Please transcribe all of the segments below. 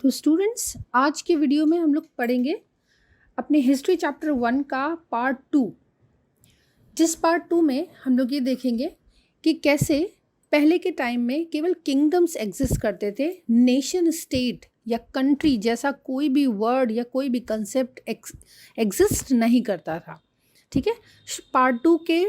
तो स्टूडेंट्स, आज के वीडियो में हम लोग पढ़ेंगे अपने हिस्ट्री चैप्टर 1 का पार्ट 2। जिस पार्ट 2 में हम लोग ये देखेंगे कि कैसे पहले के टाइम में केवल किंगडम्स एग्जिस्ट करते थे, नेशन स्टेट या कंट्री जैसा कोई भी वर्ड या कोई भी कंसेप्ट एग्जिस्ट नहीं करता था। ठीक है, पार्ट 2 के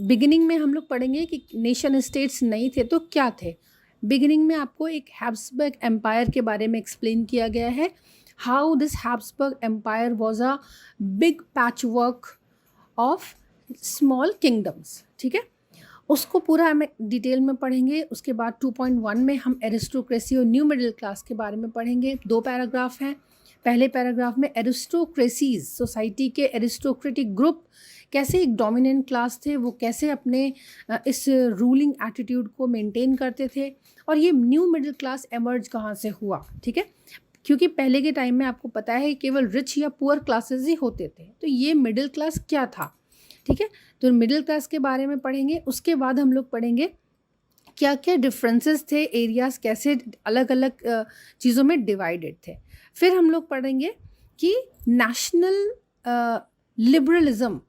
बिगिनिंग में हम लोग पढ़ेंगे कि नेशन स्टेट्स नहीं थे तो क्या थे। बिगिनिंग में आपको एक हैब्सबर्ग एम्पायर के बारे में एक्सप्लेन किया गया है, how this Habsburg empire was a big patchwork of small kingdoms. ठीक है, उसको पूरा हम डिटेल में पढ़ेंगे। उसके बाद 2.1 में हम एरिस्टोक्रेसी और न्यू मिडिल क्लास के बारे में पढ़ेंगे। 2 पैराग्राफ हैं। पहले पैराग्राफ में एरिस्टोक्रेसीज, सोसाइटी के एरिस्टोक्रेटिक ग्रुप कैसे एक डोमिनेंट क्लास थे, वो कैसे अपने इस रूलिंग एटीट्यूड को मेंटेन करते थे, और ये न्यू मिडिल क्लास एमर्ज कहाँ से हुआ। ठीक है, क्योंकि पहले के टाइम में आपको पता है केवल रिच या पुअर क्लासेस ही होते थे, तो ये मिडिल क्लास क्या था। ठीक है, तो मिडिल क्लास के बारे में पढ़ेंगे। उसके बाद हम लोग पढ़ेंगे क्या क्या डिफरेंसेस थे, एरियाज कैसे अलग अलग चीज़ों में डिवाइडेड थे। फिर हम लोग पढ़ेंगे कि नेशनल लिबरलिज्म,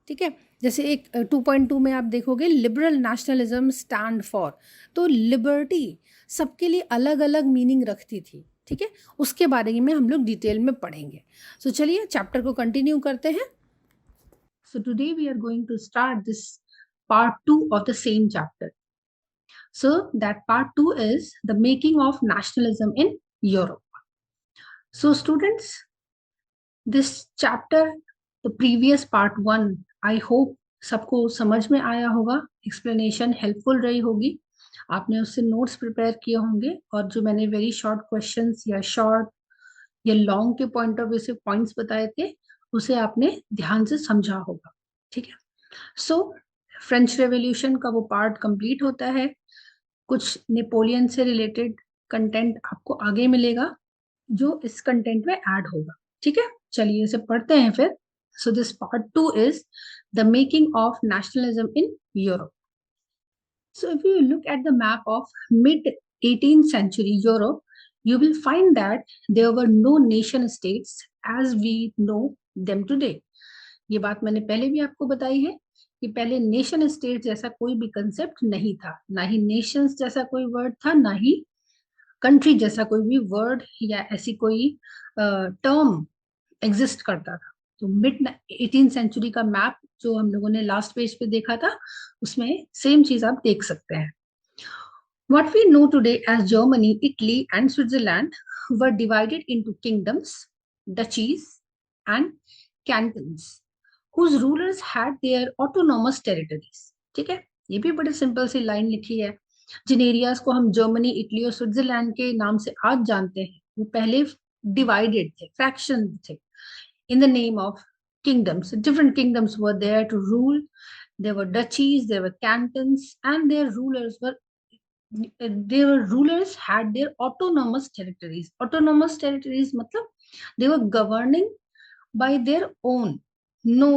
ठीक है, जैसे एक 2.2 में आप देखोगे लिबरल नेशनलिज्म स्टैंड फॉर, तो लिबर्टी सबके लिए अलग अलग मीनिंग रखती थी। ठीक है, उसके बारे में हम लोग डिटेल में पढ़ेंगे। सो चलिए चैप्टर को कंटिन्यू करते हैं। So today we are going to start this part 2 of the same chapter. So that part 2 is the making of nationalism in Europe. So students, this chapter, the previous part 1, I hope सबको समझ में आया होगा, explanation helpful रही होगी, आपने उससे notes prepare किए होंगे, और जो मैंने वेरी शॉर्ट क्वेश्चंस या शॉर्ट या लॉन्ग के पॉइंट ऑफ व्यू से पॉइंट्स बताए थे उसे आपने ध्यान से समझा होगा। ठीक है, सो फ्रेंच रेवोल्यूशन का वो पार्ट कंप्लीट होता है। कुछ नेपोलियन से रिलेटेड कंटेंट आपको आगे मिलेगा जो इस कंटेंट में ऐड होगा। ठीक है, चलिए इसे पढ़ते हैं फिर। So this part 2 is the making of nationalism in Europe. So if you look at the map of mid 18th century Europe, you will find that there were no nation states as we know them today. ये बात मैंने पहले भी आपको बताई है कि पहले नेशन स्टेट जैसा कोई भी कंसेप्ट नहीं था, ना ही नेशंस जैसा कोई वर्ड था, ना ही कंट्री जैसा कोई भी वर्ड या ऐसी कोई टर्म एग्जिस्ट करता था। तो मिड 18th सेंचुरी का मैप जो हम लोगों ने लास्ट पेज पे देखा था उसमें सेम चीज आप देख सकते हैं। What we know today as Germany, Italy, and Switzerland were divided into kingdoms, duchies, and cantons, whose rulers had their autonomous territories. ठीक है, ये भी बड़ी सिंपल सी लाइन लिखी है। जिन एरियाज को हम जर्मनी, इटली और स्विट्जरलैंड के नाम से आज जानते हैं वो पहले डिवाइडेड थे, फ्रैक्शन थे, in the name of kingdoms. Different kingdoms were there to rule. There were duchies, there were cantons, and their rulers had their autonomous territories. Autonomous territories matlab they were governing by their own. No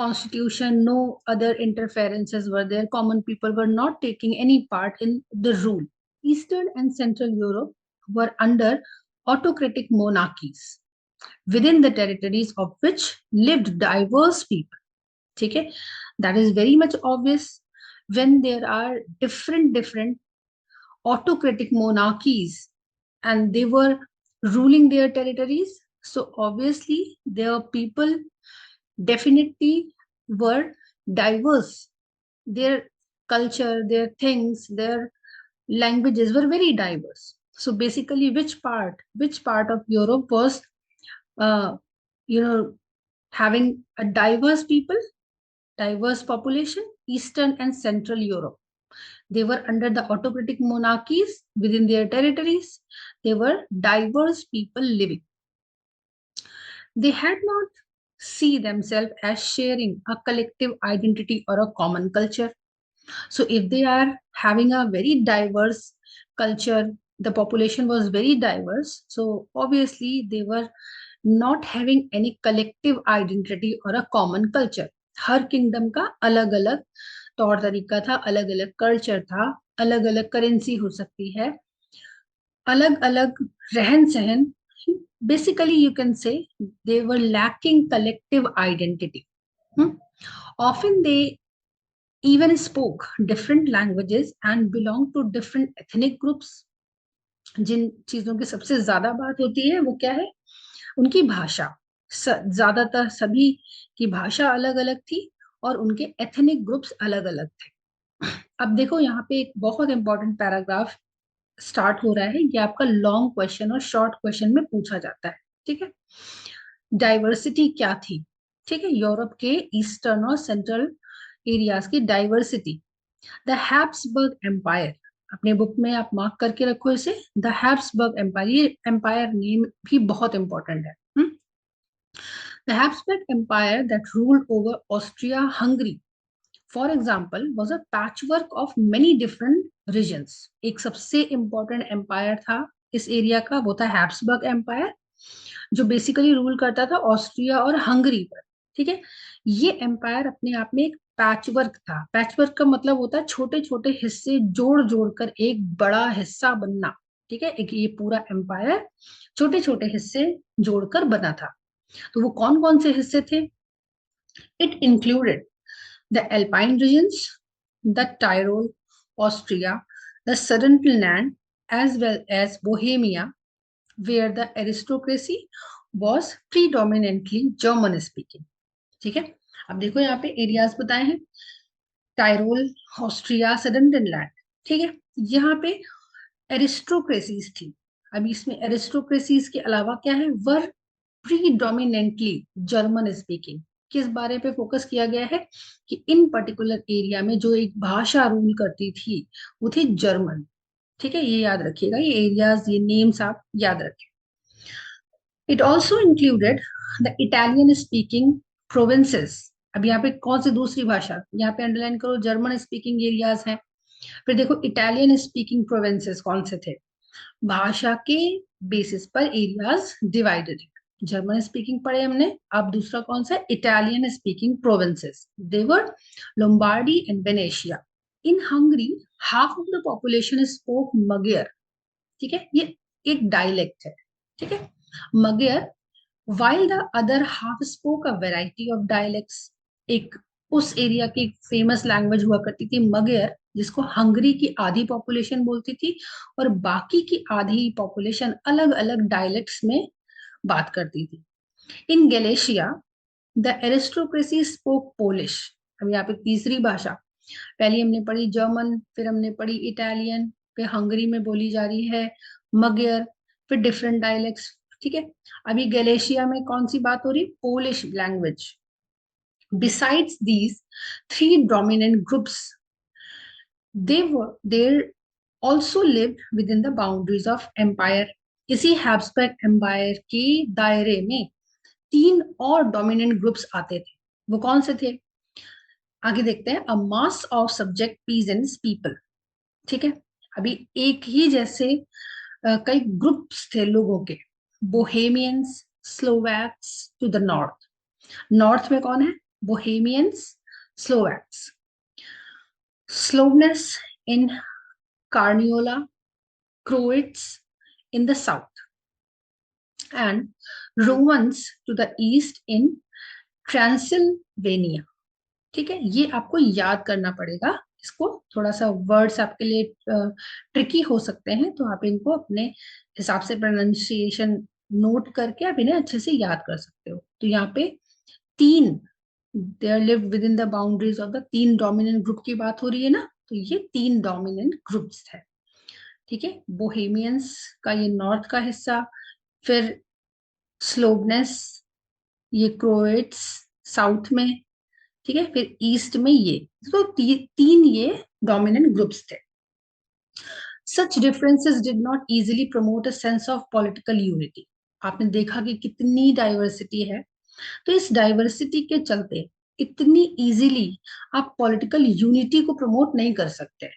constitution, no other interferences were there. Common people were not taking any part in the rule. Eastern and Central Europe were under autocratic monarchies, within the territories of which lived diverse people. Okay, that is very much obvious when there are different autocratic monarchies and they were ruling their territories. So obviously their people definitely were diverse. Their culture, their things, their languages were very diverse. So basically, which part of Europe was, uh, having a diverse people, diverse population? Eastern and Central Europe. They were under the autocratic monarchies within their territories. They were diverse people living. They had not see themselves as sharing a collective identity or a common culture. So if they are having a very diverse culture, the population was very diverse. So obviously they were not having any collective identity or a common culture. Her kingdom का अलग अलग तौर तरीका था, अलग अलग culture था, अलग अलग करेंसी हो सकती है, अलग अलग रहन सहन, basically you can say they were lacking collective identity. Often they even spoke different languages and belonged to different ethnic groups. जिन चीजों की सबसे ज्यादा बात होती है वो क्या है, उनकी भाषा. ज्यादातर सभी की भाषा अलग अलग थी और उनके एथनिक ग्रुप्स अलग अलग थे. अब देखो यहाँ पे एक बहुत इंपॉर्टेंट पैराग्राफ स्टार्ट हो रहा है. ये आपका लॉन्ग क्वेश्चन और शॉर्ट क्वेश्चन में पूछा जाता है. ठीक है, डाइवर्सिटी क्या थी. ठीक है, यूरोप के ईस्टर्न और सेंट्रल एरियाज की डाइवर्सिटी. द हैब्सबर्ग एम्पायर, अपने बुक में आप मार्क करके रखो इसे, द हैब्सबर्ग एम्पायर. ये एम्पायर नेम भी बहुत इंपॉर्टेंट है. The Habsburg empire that ruled over Austria Hungary for example was a patchwork of many different regions. एक सबसे इंपॉर्टेंट एम्पायर था इस एरिया का, वो था हैब्सबर्ग एम्पायर, जो बेसिकली रूल करता था ऑस्ट्रिया और हंगरी पर. ठीक है, ये एम्पायर अपने आप में एक पैचवर्क था. पैचवर्क का मतलब होता है छोटे छोटे हिस्से जोड़ जोड़ कर एक बड़ा हिस्सा बनना. ठीक है, एक ये पूरा एम्पायर छोटे छोटे हिस्से जोड़कर बना था. तो वो कौन कौन से हिस्से थे? It included the Alpine regions, the Tyrol, Austria, the Sudetenland, as well as Bohemia, where the aristocracy was predominantly German speaking. ठीक है, अब देखो यहाँ पे एरियाज बताए हैं, टायरोल, ऑस्ट्रिया, सडनलैंड. ठीक है, यहाँ पे एरिस्टोक्रेसीज थी. अभी इसमें एरिस्टोक्रेसीज के अलावा क्या है, वर प्रीडोमिनेंटली जर्मन स्पीकिंग. किस बारे पे फोकस किया गया है कि इन पर्टिकुलर एरिया में जो एक भाषा रूल करती थी वो थी जर्मन. ठीक है, ये याद रखिएगा, ये एरियाज, ये नेम्स आप याद रखें. It also included the Italian speaking provinces. अब यहाँ पे कौन सी दूसरी भाषा, यहाँ पे अंडरलाइन करो, जर्मन स्पीकिंग एरियाज हैं. फिर देखो इटालियन स्पीकिंग प्रोविंसेस कौन से थे, भाषा के बेसिस पर एरियाज डिवाइडेड. जर्मन स्पीकिंग पढ़े हमने, अब दूसरा कौन सा, Italian speaking provinces. There were Lombardy and Venetia. In Hungary half of the population spoke Magyar. ठीक है, ये एक डायलेक्ट है. ठीक है, मगेर. while the other half spoke a variety of dialects. एक उस एरिया की फेमस लैंग्वेज हुआ करती थी मगेर, जिसको हंगरी की आधी पॉपुलेशन बोलती थी और बाकी की आधी पॉपुलेशन अलग अलग डायलेक्ट्स में बात करती थी. इन गैलेशिया द एरिस्टोक्रेसी स्पोक पोलिश. अब यहाँ पे तीसरी भाषा, पहली हमने पढ़ी जर्मन, फिर हमने पढ़ी इटालियन, फिर हंगरी में बोली जा रही है मगेर, फिर डिफरेंट डायलेक्ट्स. ठीक है, अभी गैलेशिया में कौन सी बात हो रही, Polish language. Besides these three dominant groups, they also lived within the boundaries of empire. इसी हैब्सबर्ग एम्पायर के दायरे में तीन और डोमिनेंट ग्रुप्स आते थे. वो कौन से थे, आगे देखते हैं. A mass of subject peasants people. ठीक है, अभी एक ही जैसे कई ग्रुप्स थे लोगों के. Bohemians, Slovaks to the north. North में कौन है, Bohemians, Slovaks. Slovenes in Carniola, Croats in the south, and Romans to the east in Transylvania. ठीक है, ये आपको याद करना पड़ेगा. इसको थोड़ा सा वर्ड्स आपके लिए ट्रिकी हो सकते हैं, तो आप इनको अपने हिसाब से प्रोनाउंसिएशन नोट करके आप इन्हें अच्छे से याद कर सकते हो. तो यहाँ पे तीन, there lived within the boundaries of the, तीन डोमिनेंट ग्रुप की बात हो रही है ना, तो ये तीन डोमिनेंट ग्रुप्स है. ठीक है, बोहेमियंस का ये नॉर्थ का हिस्सा, फिर स्लोवनेस, ये क्रोएट्स साउथ में. ठीक है, फिर ईस्ट में ये. तो तीन ये डोमिनेंट ग्रुप्स थे. Such differences did not easily promote a sense of political unity. आपने देखा कि कितनी डाइवर्सिटी है, तो इस डाइवर्सिटी के चलते इतनी इजीली आप पॉलिटिकल यूनिटी को प्रमोट नहीं कर सकते.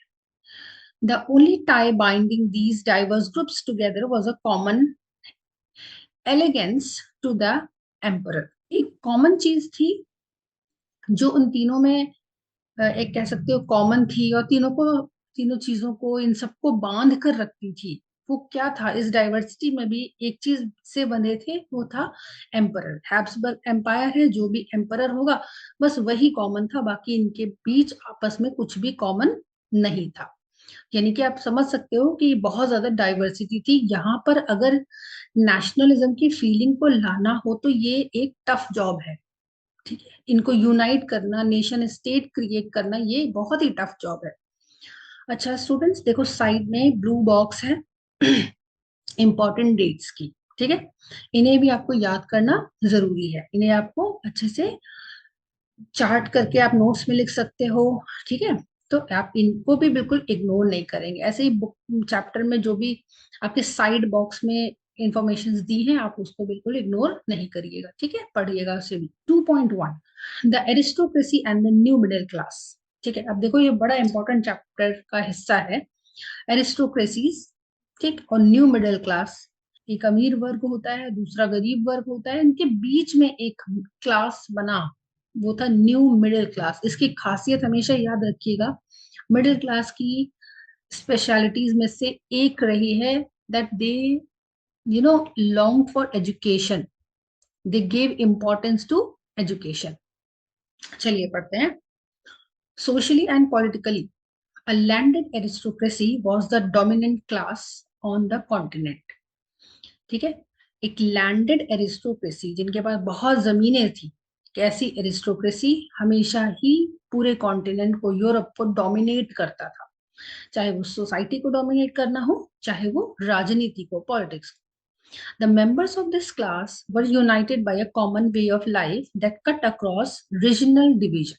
The only tie binding these diverse groups together was a common allegiance to the emperor. एक कॉमन चीज थी जो उन तीनों में एक कह सकते हो कॉमन थी, और तीनों चीजों को, इन सबको बांध कर रखती थी. वो क्या था, इस डाइवर्सिटी में भी एक चीज से बंधे थे, वो था एम्परर। हैब्सबर्ग एम्पायर है, जो भी एम्परर होगा बस वही कॉमन था, बाकी इनके बीच आपस में कुछ भी कॉमन नहीं था। यानी कि आप समझ सकते हो कि बहुत ज्यादा डाइवर्सिटी थी यहाँ पर। अगर नेशनलिज्म की फीलिंग को लाना हो तो ये एक टफ जॉब है, ठीक है। इनको यूनाइट करना, नेशन स्टेट क्रिएट करना, ये बहुत ही टफ जॉब है। अच्छा स्टूडेंट्स, देखो साइड में ब्लू बॉक्स है इंपॉर्टेंट डेट्स की, ठीक है। इन्हें भी आपको याद करना जरूरी है, इन्हें आपको अच्छे से चार्ट करके आप नोट्स में लिख सकते हो, ठीक है। तो आप इनको भी बिल्कुल इग्नोर नहीं करेंगे। ऐसे ही बुक चैप्टर में जो भी आपके साइड बॉक्स में इंफॉर्मेशन दी हैं, आप उसको बिल्कुल इग्नोर नहीं करिएगा, ठीक है, पढ़िएगा उसे भी। 2.1 the aristocracy and the new middle class, ठीक है। अब देखो ये बड़ा इंपॉर्टेंट चैप्टर का हिस्सा है, एरिस्टोक्रेसीज, ठीक, और न्यू मिडिल क्लास। एक अमीर वर्ग होता है, दूसरा गरीब वर्ग होता है, इनके बीच में एक क्लास बना, वो था न्यू मिडिल क्लास। इसकी खासियत हमेशा याद रखिएगा, मिडिल क्लास की स्पेशलिटीज में से एक रही है that they long for education, they gave importance to education. चलिए पढ़ते हैं। Socially and politically a landed aristocracy was the dominant class on the continent, ठीक है। एक लैंडेड एरिस्टोक्रेसी, जिनके पास बहुत जमीनें थी, कैसी एरिस्टोक्रेसी हमेशा ही पूरे कॉन्टिनेंट को, यूरोप को डोमिनेट करता था, चाहे वो सोसाइटी को डोमिनेट करना हो, चाहे वो राजनीति को, पॉलिटिक्स को। The members of this class were united by a common way of life that cut across regional division.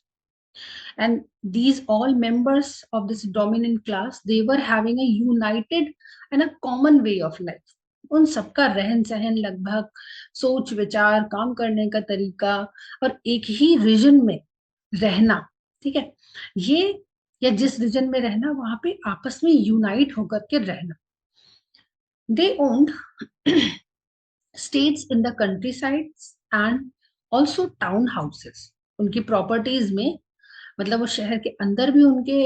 And these all members of this dominant class, they were having a united and a common way of life. उन सबका रहन सहन, लगभग सोच विचार, काम करने का तरीका और एक ही रीजन में रहना, ठीक है। ये या जिस रीजन में रहना, वहां पे आपस में यूनाइट होकर के रहना। They owned states in the country sides and also town houses. उनकी प्रॉपर्टीज में, मतलब वो शहर के अंदर भी उनके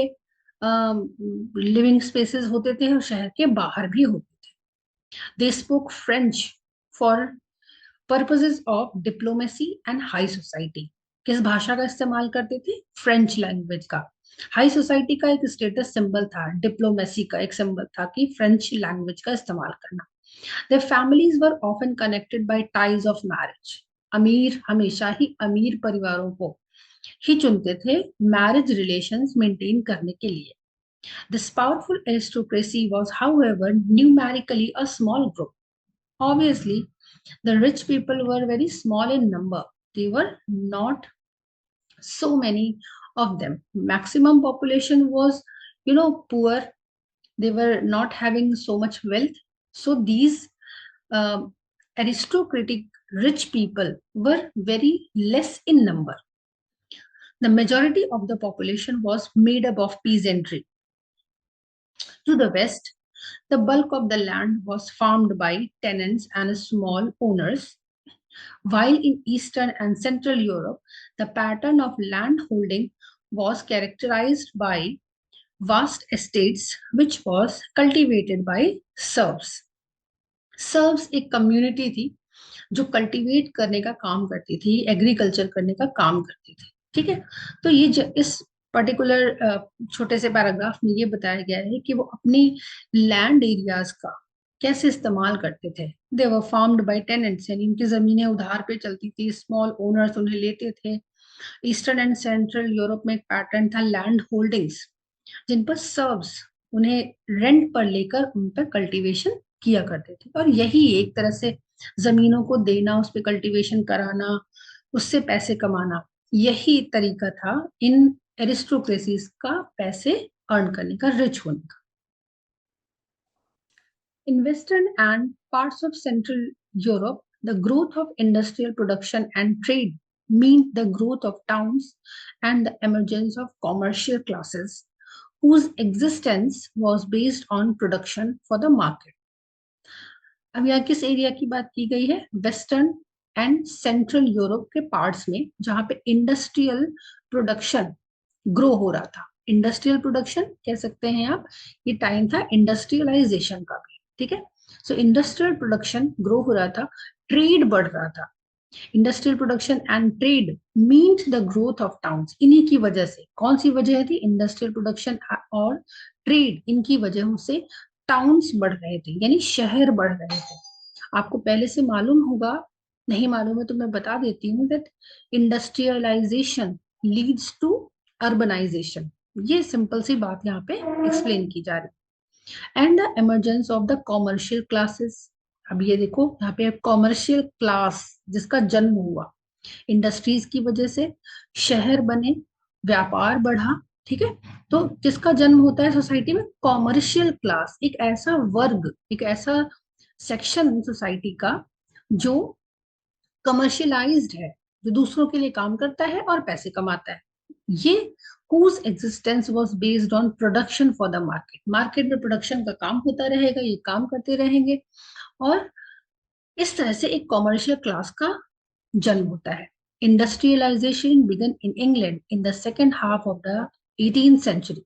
लिविंग स्पेसेस होते थे और शहर के बाहर भी होते थे। They spoke French for purposes of diplomacy and high society. किस भाषा का इस्तेमाल करते थे? फ्रेंच लैंग्वेज का। हाई सोसाइटी का एक स्टेटस सिंबल था, डिप्लोमेसी का एक सिंबल था कि फ्रेंच लैंग्वेज का इस्तेमाल करना। Their families were often connected by ties of marriage. अमीर हमेशा ही अमीर परिवारों को ही चुनते थे मैरिज रिलेशंस मेंटेन करने के लिए। This powerful aristocracy was, however, numerically a small group. Obviously, the rich people were very small in number. They were not so many of them. Maximum population was, poor. They were not having so much wealth. So these aristocratic rich people were very less in number. The majority of the population was made up of peasantry. To the west, the bulk of the land was farmed by tenants and small owners, while in Eastern and Central Europe, the pattern of land holding was characterized by vast estates which was cultivated by serfs. Serves एक community थी जो cultivate करने का काम करती थी, agriculture करने का काम करती थी, ठीक है। तो ये इस पर्टिकुलर छोटे से पैराग्राफ में ये बताया गया है कि वो अपनी लैंड एरियाज का कैसे इस्तेमाल करते थे। दे वर फार्म्ड बाय टेनेंट्स, यानी उनकी जमीनें उधार पे चलती थी, स्मॉल ओनर्स उन्हें लेते थे। ईस्टर्न एंड सेंट्रल यूरोप में एक पैटर्न था लैंड होल्डिंग्स, जिन पर सर्व्स उन्हें रेंट पर लेकर उन पर कल्टीवेशन किया करते थे। और यही एक तरह से जमीनों को देना, उस पर कल्टीवेशन कराना, उससे पैसे कमाना, यही तरीका था इन एरिस्टोक्रेसीज का पैसे अर्न करने का, रिच होने का। In Western and parts of Central Europe, the growth of industrial production and trade meant the growth of towns and the emergence of commercial classes whose existence was based on production for the market. अब यहाँ किस area की बात की गई है? Western and central Europe के parts में, जहां पे इंडस्ट्रियल प्रोडक्शन ग्रो हो रहा था। इंडस्ट्रियल प्रोडक्शन कह सकते हैं आप, ये टाइम था इंडस्ट्रियलाइजेशन का भी, ठीक है। सो इंडस्ट्रियल प्रोडक्शन ग्रो हो रहा था, ट्रेड बढ़ रहा था। Industrial production and trade means the growth of towns. इन्हीं की वजह से, कौन सी वजह थी? इंडस्ट्रियल प्रोडक्शन और ट्रेड, इनकी वजह से टाउन्स बढ़ रहे थे, यानी शहर बढ़ रहे थे। आपको पहले से मालूम होगा, नहीं मालूम है तो मैं बता देती हूँ, that industrialisation leads to urbanisation. ये सिंपल सी बात यहाँ पे एक्सप्लेन की जा रही है। And the emergence of the commercial classes. अब ये देखो यहाँ पे कॉमर्शियल क्लास जिसका जन्म हुआ इंडस्ट्रीज की वजह से, शहर बने, व्यापार बढ़ा, ठीक है। तो किसका जन्म होता है सोसाइटी में? कॉमर्शियल क्लास, एक ऐसा वर्ग, एक ऐसा सेक्शन सोसाइटी का जो कमर्शियलाइज्ड है, जो दूसरों के लिए काम करता है और पैसे कमाता है। ये whose existence was based on production for the market। Market में प्रोडक्शन का काम होता रहेगा, ये काम करते रहेंगे, और इस तरह से एक कॉमर्शियल क्लास का जन्म होता है। Industrialisation began in England in the second half of the 18th century,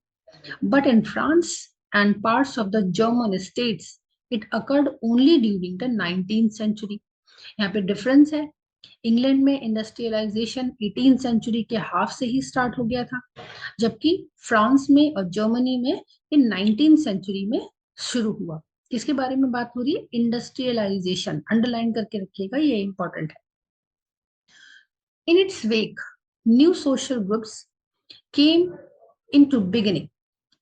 but in France and parts of the German states it occurred only during the 19th century। यहाँ पे डिफरेंस है, England में industrialisation 18th century के half से ही start हो गया था, जबकि फ्रांस में और जर्मनी में इन 19th सेंचुरी में शुरू हुआ। किसके बारे में बात हो रही है? इंडस्ट्रियलाइजेशन, अंडरलाइन करके रखिएगा, ये इंपॉर्टेंट है। In its wake new social groups came into beginning.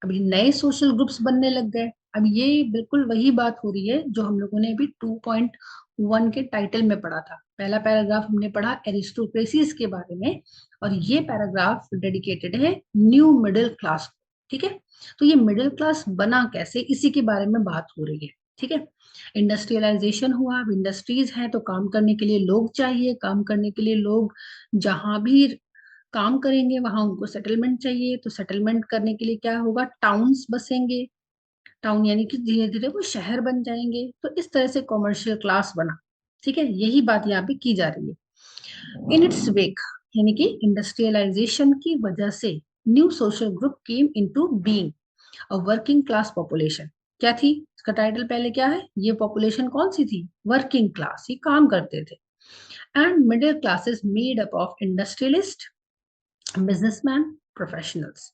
अभी नए सोशल ग्रुप्स बनने लग गए। अब ये बिल्कुल वही बात हो रही है जो हम लोगों ने अभी 2.1 के टाइटल में पढ़ा था। पहला पैराग्राफ हमने पढ़ा एरिस्टोक्रेसीज के बारे में, और ये पैराग्राफ डेडिकेटेड है न्यू मिडिल क्लास को, ठीक है। तो ये मिडिल क्लास बना कैसे, इसी के बारे में बात हो रही है, ठीक है। इंडस्ट्रियलाइजेशन हुआ, अब इंडस्ट्रीज हैं तो काम करने के लिए लोग चाहिए, काम करने के लिए लोग जहां भी काम करेंगे वहां उनको सेटलमेंट चाहिए, तो सेटलमेंट करने के लिए क्या होगा? टाउन्स बसेंगे, टाउन यानी कि धीरे धीरे वो शहर बन जाएंगे। तो इस तरह से कॉमर्शियल क्लास बना, ठीक है। यही बात यहाँ पे की जा रही है। इन इट्स वेक यानी कि इंडस्ट्रियलाइजेशन की वजह से new social group came into being, a working class population. क्या थी इसका टाइटल? पहले क्या है? ये पॉपुलेशन कौन सी थी? वर्किंग क्लास, ये काम करते थे। And middle classes made up of industrialist, businessman, professionals,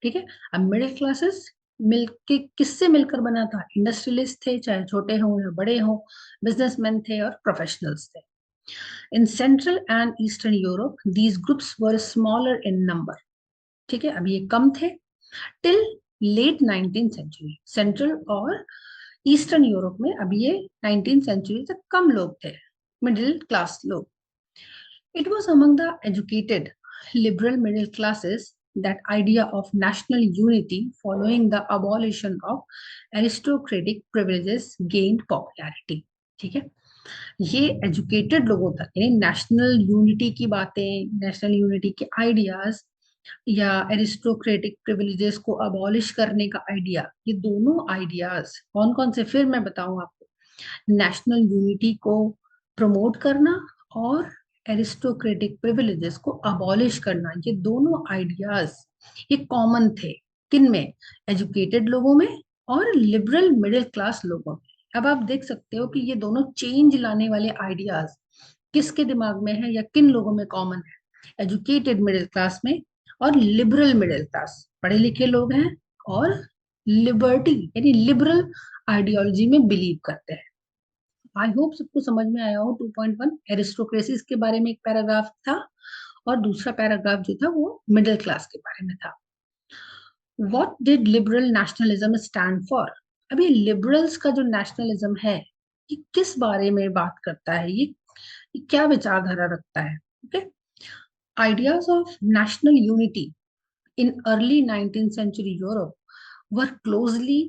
ठीक है। अब मिडिल क्लासेस मिल के किससे मिलकर बना था? इंडस्ट्रियलिस्ट थे, चाहे छोटे हों या बड़े हों, बिजनेसमैन थे और प्रोफेशनल्स थे। In central and eastern Europe these groups were smaller in number, ठीक है। अब ये कम थे till late 19th century. Central और ईस्टर्न यूरोप में अब ये 19th सेंचुरी तक कम लोग थे, मिडिल क्लास लोग। It was among the educated, liberal middle classes that idea of national unity following the abolition of aristocratic privileges gained popularity। ठीक है, ये एजुकेटेड लोगों तक, यानी नेशनल यूनिटी की बातें, नेशनल यूनिटी के आइडियाज या एरिस्टोक्रेटिक प्रिविलेजेस को अबॉलिश करने का आइडिया, ये दोनों आइडियाज कौन कौन से? फिर मैं बताऊं आपको। नेशनल यूनिटी को प्रमोट करना और एरिस्टोक्रेटिक प्रिविलेजेस को अबॉलिश करना, ये दोनों आइडियाज ये कॉमन थे। किन में? एजुकेटेड लोगों में और लिबरल मिडिल क्लास लोगों में। अब आप देख सकते हो कि ये दोनों चेंज लाने वाले आइडियाज किसके दिमाग में है या किन लोगों में कॉमन है? एजुकेटेड मिडिल क्लास में और लिबरल मिडिल क्लास, पढ़े लिखे लोग हैं और लिबर्टी यानी लिबरल आइडियोलॉजी में बिलीव करते हैं। आई होप सबको समझ में आया हो। 2.1 एरिस्टोक्रेसीज के बारे में एक पैराग्राफ था, और दूसरा पैराग्राफ जो था वो मिडिल क्लास के बारे में था। What did liberal nationalism stand for? अभी लिबरल्स का जो नेशनलिज्म है ये किस बारे में बात करता है? ये क्या विचारधारा रखता है? Okay, ideas of national unity in early 19th century Europe were closely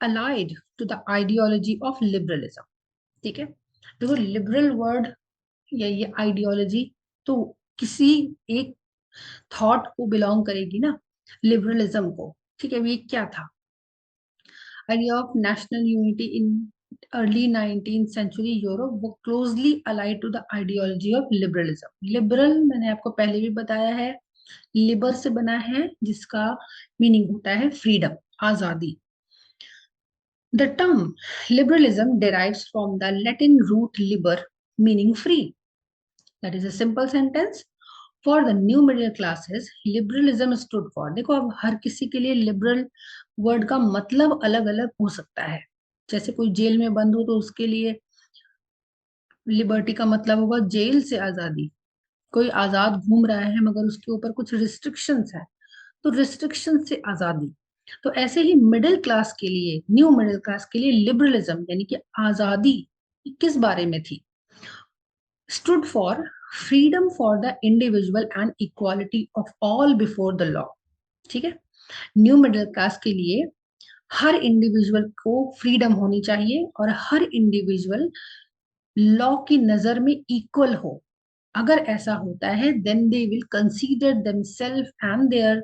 allied to the ideology of liberalism। ठीक है, देखो लिबरल वर्ड या ये आइडियोलॉजी तो किसी एक थॉट को बिलोंग करेगी ना, लिबरलिज्म को, ठीक है। ये क्या था? Idea of national unity in early 19th century Europe वो closely allied to the ideology of liberalism. Liberal मैंने आपको पहले भी बताया है, लिबर से बना है जिसका मीनिंग होता है फ्रीडम, आजादी। The term liberalism derives from the Latin root liber, meaning free. That is a simple sentence. For the new middle classes, liberalism stood for. देखो अब हर किसी के लिए liberal वर्ड का मतलब अलग अलग हो सकता है. जैसे कोई जेल में बंद हो तो उसके लिए लिबर्टी का मतलब होगा जेल से आजादी. कोई आजाद घूम रहा है मगर उसके ऊपर कुछ रिस्ट्रिक्शंस है तो रिस्ट्रिक्शन से आजादी. तो ऐसे ही मिडिल क्लास के लिए, न्यू मिडिल क्लास के लिए लिबरलिज्म यानी कि आजादी किस बारे में थी? Stood for freedom for the individual and equality of all before the law. ठीक है, न्यू मिडिल क्लास के लिए हर इंडिविजुअल को फ्रीडम होनी चाहिए और हर इंडिविजुअल लॉ की नजर में इक्वल हो. अगर ऐसा होता है then they will consider themselves and their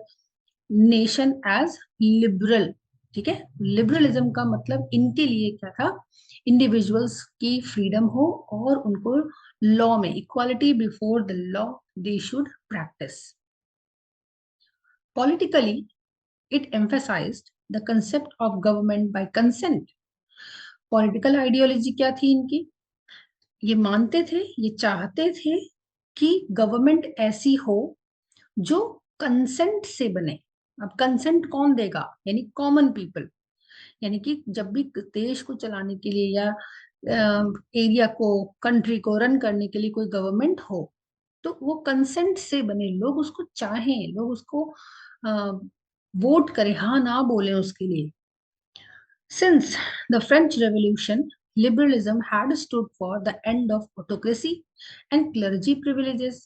nation as liberal. ठीक है, लिबरलिज्म का मतलब इनके लिए क्या था? इंडिविजुअल्स की फ्रीडम हो और उनको लॉ में equality before the law they should practice. Politically it emphasised the concept of government by consent. Political ideology क्या थी इनकी? ये मानते थे, ये चाहते थे कि गवर्नमेंट ऐसी हो जो कंसेंट से बने. अब कंसेंट कौन देगा? यानी कॉमन पीपल. यानी कि जब भी देश को चलाने के लिए या एरिया को, कंट्री को रन करने के लिए कोई गवर्नमेंट हो तो वो कंसेंट से बने, लोग उसको चाहें, लोग उसको वोट करें, हाँ ना बोले उसके लिए. Since the French Revolution, liberalism had stood for the end of autocracy and clergy privileges.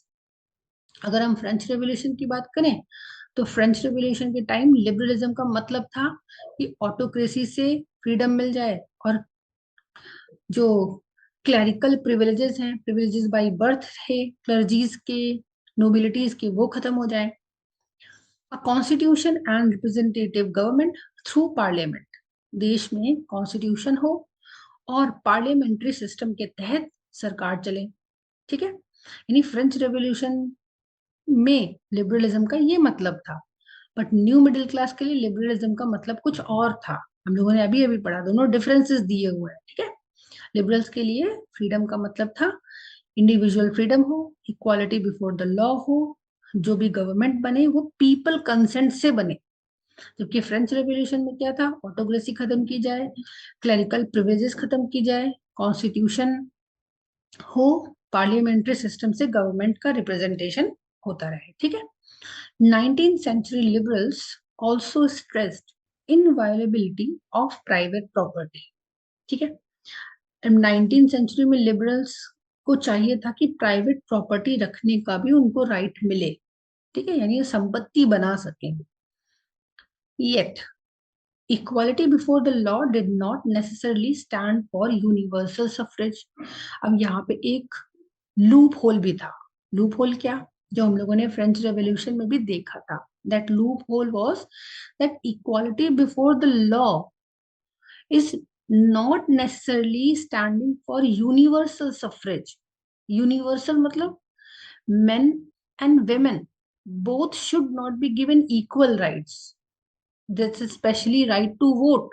अगर हम फ्रेंच रेवोल्यूशन की बात करें तो फ्रेंच रेवोल्यूशन के टाइम लिबरलिज्म का मतलब था कि ऑटोक्रेसी से फ्रीडम मिल जाए और जो क्लैरिकल प्रिविलेजेस हैं, प्रिविलेजेस बाय बर्थ थे क्लर्जीज के, नोबिलिटीज के, वो खत्म हो जाए. A constitution and representative government through parliament. देश में कॉन्स्टिट्यूशन हो और पार्लियामेंट्री सिस्टम के तहत सरकार चले. ठीक है, यानी फ्रेंच रेवोल्यूशन में लिबरलिज्म का ये मतलब था. बट न्यू मिडिल क्लास के लिए लिबरलिज्म का मतलब कुछ और था. हम लोगों ने अभी अभी पढ़ा, दोनों डिफरेंसेस दिए हुए हैं. ठीक है, लिबरल्स के लिए फ्रीडम का मतलब था इंडिविजुअल फ्रीडम हो, इक्वालिटी बिफोर द लॉ हो, जो भी गवर्नमेंट बने वो पीपल कंसेंट से बने. जबकि फ्रेंच रेवोल्यूशन में क्या था? ऑटोक्रेसी खत्म की जाए, क्लरिकल प्रिविलेजेस खत्म की जाए, कॉन्स्टिट्यूशन हो, पार्लियामेंट्री सिस्टम से गवर्नमेंट का रिप्रेजेंटेशन होता रहे. ठीक है, 19th century liberals also stressed inviolability of private property. ठीक है, 19th सेंचुरी में लिबरल्स को चाहिए था कि प्राइवेट प्रॉपर्टी रखने का भी उनको राइट मिले. ठीक है, यानी संपत्ति बना सकें. Yet, equality before the law did not necessarily stand for universal suffrage. अब यहाँ पे एक लूप होल भी था. लूप होल क्या? जो हम लोगों ने फ्रेंच रेवोल्यूशन में भी देखा था. That loophole was that equality before the law is not necessarily standing for universal suffrage. Universal मतलब men and women both should not be given equal rights. That's especially right to vote.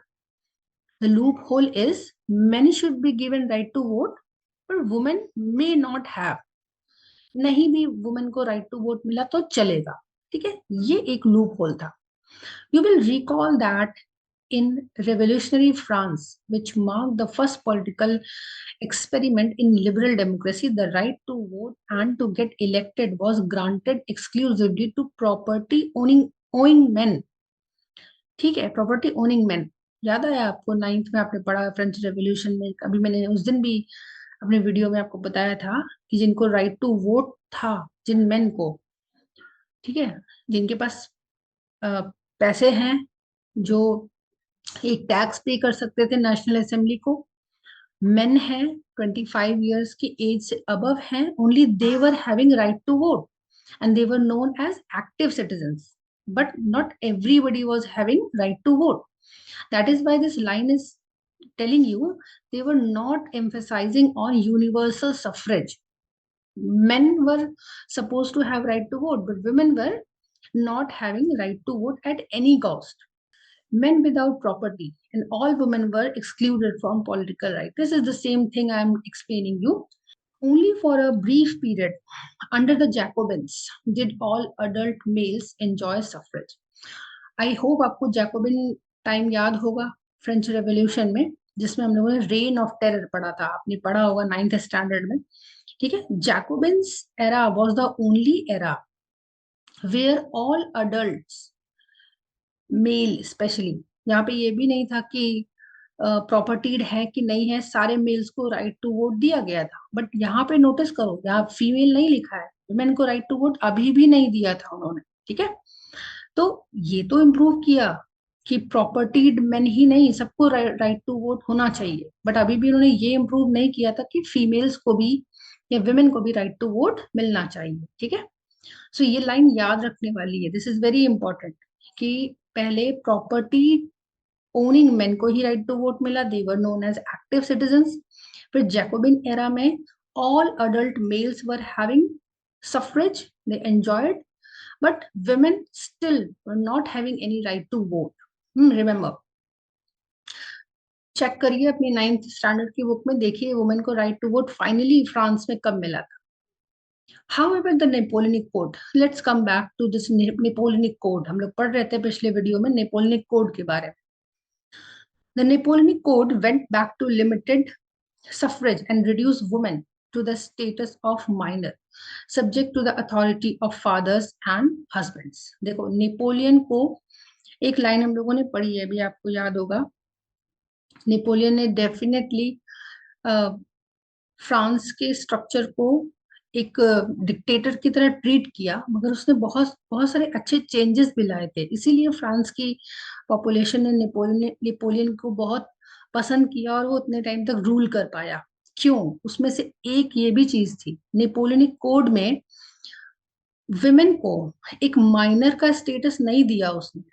The loophole is men should be given right to vote, but women may not have. नहीं भी women को right to vote मिला तो चलेगा. ठीक है, ये एक लूप होल था. You will recall that in revolutionary France, which marked the first political experiment in liberal democracy, the right to vote and to get elected was granted exclusively to property owning men. ठीक है, property owning man. याद आया आपको? 9th में आपने पढ़ा French revolution में. अभी मैंने उस दिन भी अपने वीडियो में आपको बताया था कि जिनको राइट टू वोट था, जिन मैन को, ठीक है, जिनके पास पैसे हैं, जो एक टैक्स पे कर सकते थे नेशनल असेंबली को, मेन हैं 25 years की एज से अबव हैं, only they were having right to vote and they were known as active citizens, but not everybody was having right to vote. That is why this line is telling you they were not emphasizing on universal suffrage. Men were supposed to have right to vote, but women were not having right to vote at any cost. men without property and all women were excluded from political right. This is the same thing I am explaining you. Only for a brief period under the Jacobins did all adult males enjoy suffrage. I hope आपको Jacobian time याद होगा, French revolution में, जिसमें हम लोगों ने rain of terror पढ़ा था, आपने पढ़ा होगा 9th स्टैंडर्ड में. ठीक है, Jacobins era was the only era where all adults male specially, यहाँ पे ये भी नहीं था कि प्रॉपर्टीड है कि नहीं है, सारे मेल्स को राइट टू वोट दिया गया था. बट यहाँ पे नोटिस करो, यहाँ फीमेल नहीं लिखा है, वुमेन को राइट टू वोट अभी भी नहीं दिया था उन्होंने. ठीक है, तो ये तो इम्प्रूव किया कि प्रॉपर्टीड मेन ही नहीं, सबको राइट टू वोट होना चाहिए. बट अभी भी उन्होंने ये इम्प्रूव नहीं किया था कि फीमेल्स को भी या वुमेन को भी राइट टू वोट मिलना चाहिए. ठीक है, सो ये लाइन याद रखने वाली है, दिस इज वेरी इंपॉर्टेंट, कि पहले प्रॉपर्टी ओनिंग मेन को ही राइट टू वोट मिला, they were known as active citizens. फिर जैकोबिन एरा में all adult males were having suffrage, they enjoyed, but women still were not having any right to vote. Remember, check करिए अपनी 9th standard की book में, देखिए women को right to vote finally France में कब मिला था. However, the Napoleonic Code, let's come back to this Napoleonic Code. हम लोग पढ़ रहे थे पिछले वीडियो में Napoleonic Code के बारे में. The Napoleonic Code went back to limited suffrage and reduced women to the status of minor, subject to the authority of fathers and husbands. देखो, नेपोलियन को एक लाइन हम लोगों ने पढ़ी है, अभी आपको याद होगा, नेपोलियन ने डेफिनेटली फ्रांस के स्ट्रक्चर को एक डिक्टेटर की तरह ट्रीट किया, मगर उसने बहुत बहुत सारे अच्छे चेंजेस भी लाए थे. इसीलिए फ्रांस की पॉपुलेशन ने नेपोलियन को बहुत पसंद किया और वो उतने टाइम तक रूल कर पाया. क्यों? उसमें से एक ये भी चीज थी, नेपोलियनिक कोड में विमेन को एक माइनर का स्टेटस नहीं दिया उसने.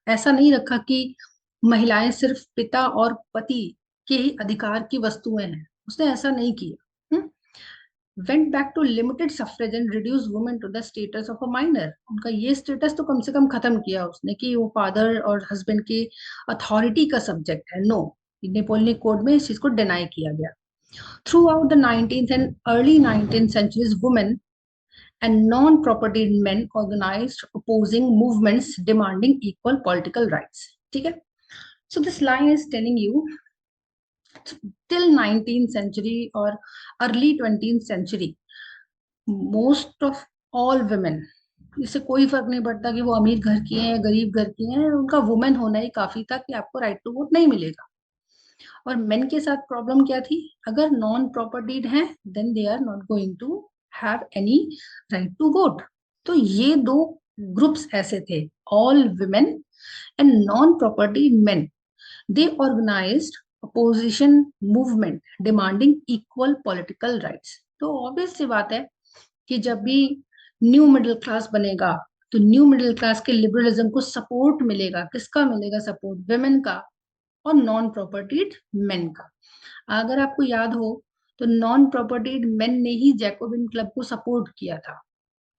ऐसा नहीं रखा कि महिलाएं सिर्फ पिता और पति के ही अधिकार की वस्तुएं हैं, उसने ऐसा नहीं किया. Went back to limited suffrage and reduced women to the status of a minor. उनका ये स्टेटस तो कम से कम खत्म किया उसने कि वो फादर और हस्बैंड की अथॉरिटी का सब्जेक्ट है. नो, नेपोलियनिक कोड में इस चीज को डिनाई किया गया. Throughout the 19th and early 19th centuries, women and non-propertied men organized opposing movements demanding equal political rights. ठीक है, so this line is telling you till 19th century or early 20th century, most of all women, इससे कोई फर्क नहीं पड़ता कि वो अमीर घर की हैं, गरीब घर की हैं, उनका वुमेन होना ही काफी था कि आपको राइट टू वोट नहीं मिलेगा. और मेन के साथ प्रॉब्लम क्या थी? अगर नॉन प्रॉपर्टीड हैं then they are not going to have any right to vote. तो ये दो ग्रुप्स ऐसे थे, all women and non property men. They organised opposition movement demanding equal political rights. तो ऑब्वियस सी बात है कि जब भी न्यू मिडिल क्लास बनेगा तो न्यू मिडिल क्लास के लिबरलिज्म को सपोर्ट मिलेगा. किसका मिलेगा सपोर्ट? विमेन का और नॉन प्रॉपर्टीड मेन का. अगर आपको याद हो तो नॉन प्रॉपर्टीड मेन ने ही जैकोबिन क्लब को सपोर्ट किया था,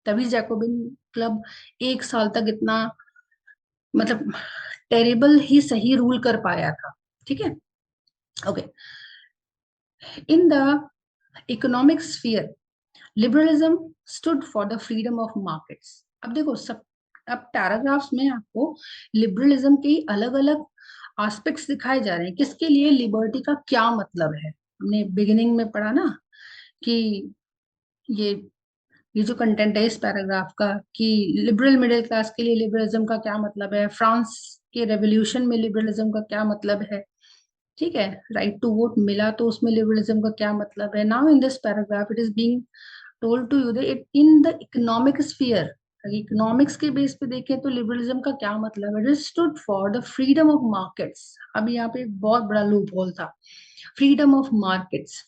तभी जैकोबिन क्लब 1 साल तक इतना मतलब टेरिबल ही सही रूल कर पाया था. ठीक है, okay. In the economic sphere liberalism stood for the freedom of markets. अब देखो, सब अब पैराग्राफ्स में आपको लिबरलिज्म के अलग अलग एस्पेक्ट्स दिखाए जा रहे हैं, किसके लिए लिबर्टी का क्या मतलब है. हमने बिगिनिंग में पढ़ा ना कि ये ये जो कंटेंट है इस पैराग्राफ का, कि लिबरल मिडिल क्लास के लिए लिबरलिज्म का क्या मतलब है, फ्रांस के रेवोल्यूशन में लिबरलिज्म का क्या मतलब है. ठीक है, राइट टू वोट मिला तो उसमें लिबरलिज्म का क्या मतलब है. Now in this paragraph it is being told to you that in the economic sphere, economics के बेस पे देखें तो लिबरलिज्म का क्या मतलब है. It stood for the freedom of markets. अब यहाँ पे एक बहुत बड़ा लूप होल था, फ्रीडम ऑफ मार्केट्स.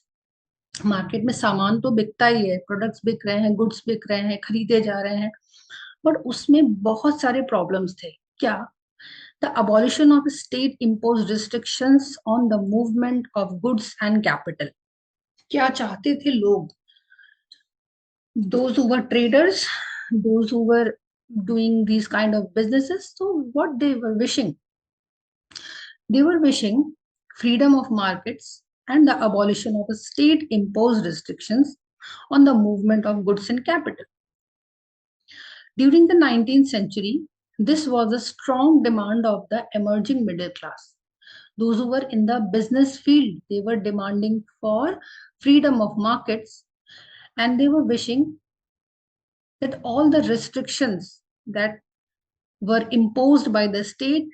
मार्केट में सामान तो बिकता ही है, प्रोडक्ट्स बिक रहे हैं, गुड्स बिक रहे हैं, खरीदे जा रहे हैं, बट उसमें बहुत सारे प्रॉब्लम्स थे. क्या? The abolition of state impose restrictions on the movement of goods and capital. क्या चाहते थे लोग? those who were traders, those who were doing these kind of businesses, so what they were wishing They were wishing freedom of markets and the abolition of state imposed restrictions on the movement of goods and capital. During the 19th century, this was a strong demand of the emerging middle class. Those who were in the business field, they were demanding for freedom of markets, and they were wishing that all the restrictions that were imposed by the state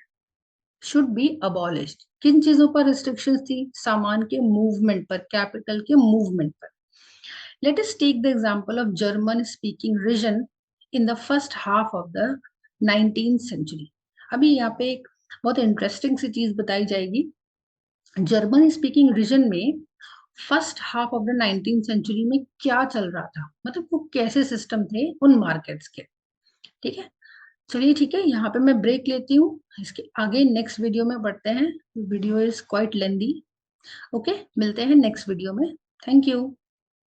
should be abolished. किन चीजों पर restrictions थी? सामान के movement पर, capital के movement पर. Let us take the example of German speaking region in the first half of the 19th century. अभी यहाँ पे एक बहुत इंटरेस्टिंग सी चीज बताई जाएगी. जर्मन स्पीकिंग रीजन में first half of the 19th century में क्या चल रहा था, मतलब वो कैसे सिस्टम थे उन मार्केट्स के. ठीक है, चलिए ठीक है, यहाँ पे मैं ब्रेक लेती हूँ. इसके आगे नेक्स्ट वीडियो में बढ़ते हैं. Video is quite lengthy. Okay, मिलते हैं नेक्स्ट वीडियो में. Thank you.